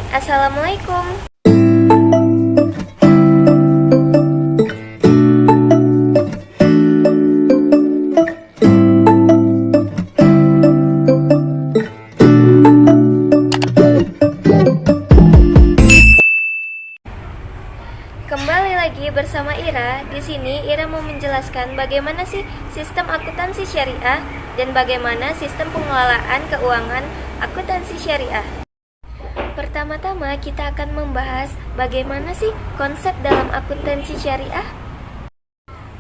Hai, Assalamualaikum. Kembali lagi bersama Ira. Di sini Ira mau menjelaskan bagaimana sih sistem akuntansi syariah dan bagaimana sistem pengelolaan keuangan akuntansi syariah. Pertama-tama kita akan membahas bagaimana sih konsep dalam akuntansi syariah.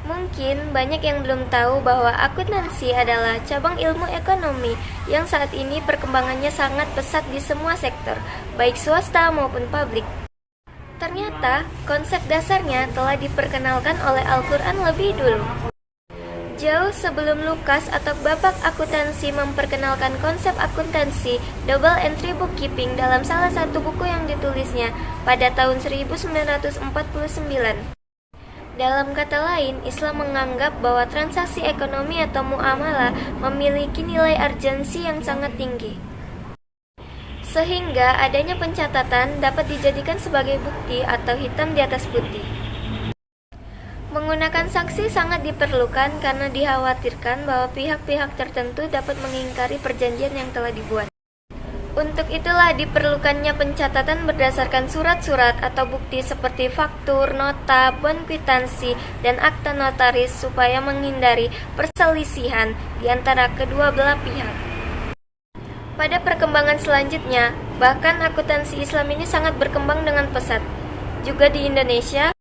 Mungkin banyak yang belum tahu bahwa akuntansi adalah cabang ilmu ekonomi yang saat ini perkembangannya sangat pesat di semua sektor, baik swasta maupun publik. Ternyata, konsep dasarnya telah diperkenalkan oleh Al-Quran lebih dulu. Jauh sebelum Lukas atau Bapak Akuntansi memperkenalkan konsep akuntansi double entry bookkeeping dalam salah satu buku yang ditulisnya pada tahun 1949. Dalam kata lain, Islam menganggap bahwa transaksi ekonomi atau muamalah memiliki nilai urgensi yang sangat tinggi, sehingga adanya pencatatan dapat dijadikan sebagai bukti atau hitam di atas putih. Menggunakan saksi sangat diperlukan karena dikhawatirkan bahwa pihak-pihak tertentu dapat mengingkari perjanjian yang telah dibuat. Untuk itulah diperlukannya pencatatan berdasarkan surat-surat atau bukti seperti faktur, nota, bon kwitansi, dan akta notaris supaya menghindari perselisihan di antara kedua belah pihak. Pada perkembangan selanjutnya, bahkan akuntansi Islam ini sangat berkembang dengan pesat. Juga di Indonesia,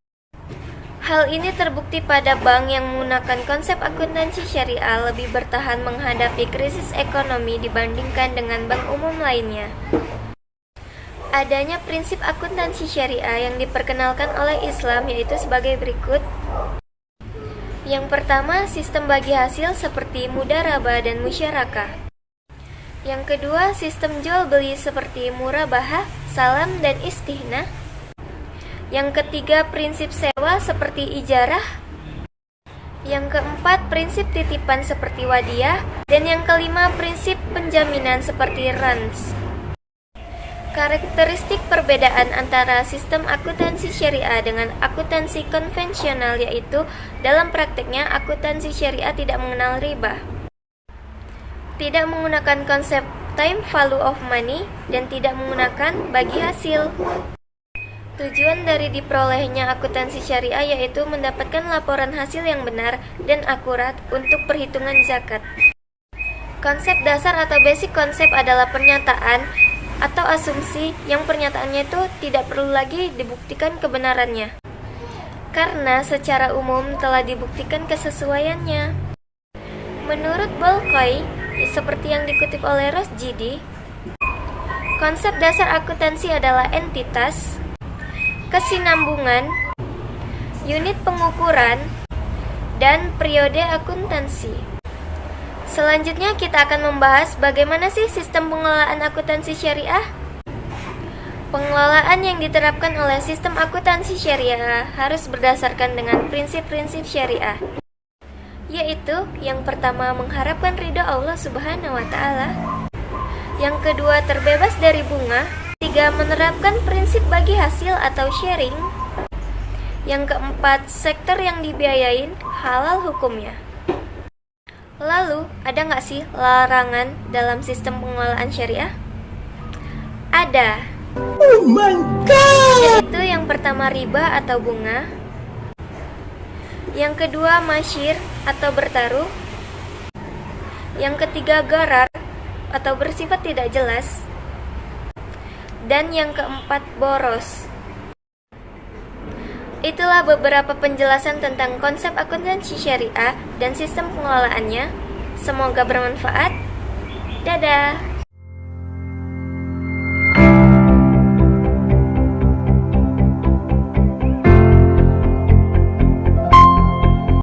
hal ini terbukti pada bank yang menggunakan konsep akuntansi syariah lebih bertahan menghadapi krisis ekonomi dibandingkan dengan bank umum lainnya. Adanya prinsip akuntansi syariah yang diperkenalkan oleh Islam yaitu sebagai berikut. Yang pertama, sistem bagi hasil seperti mudharabah dan musyarakah. Yang kedua, sistem jual beli seperti murabahah, salam, dan istihna. Yang ketiga, prinsip sewa seperti ijarah. Yang keempat, prinsip titipan seperti wadiyah. Dan yang kelima, prinsip penjaminan seperti rans. Karakteristik perbedaan antara sistem akuntansi syariah dengan akuntansi konvensional yaitu dalam prakteknya akuntansi syariah tidak mengenal riba, tidak menggunakan konsep time value of money, dan tidak menggunakan bagi hasil. Tujuan dari diperolehnya akuntansi syariah yaitu mendapatkan laporan hasil yang benar dan akurat untuk perhitungan zakat. Konsep dasar atau basic konsep adalah pernyataan atau asumsi yang pernyataannya itu tidak perlu lagi dibuktikan kebenarannya, karena secara umum telah dibuktikan kesesuaiannya. Menurut Bolkoy, seperti yang dikutip oleh Rosjidi, konsep dasar akuntansi adalah entitas, kesinambungan, unit pengukuran, dan periode akuntansi. Selanjutnya kita akan membahas bagaimana sih sistem pengelolaan akuntansi syariah. Pengelolaan yang diterapkan oleh sistem akuntansi syariah harus berdasarkan dengan prinsip-prinsip syariah, yaitu yang pertama mengharapkan ridho Allah Subhanahu wa Ta'ala, yang kedua terbebas dari bunga, tiga menerapkan prinsip bagi hasil atau sharing, yang keempat sektor yang dibiayain halal hukumnya. Lalu ada nggak sih larangan dalam sistem pengelolaan syariah? Ada. Oh my God! Yaitu yang pertama riba atau bunga, yang kedua masyir atau bertaruh, yang ketiga gharar atau bersifat tidak jelas, dan yang keempat boros. Itulah beberapa penjelasan tentang konsep akuntansi syariah dan sistem pengelolaannya. Semoga bermanfaat. Dadah.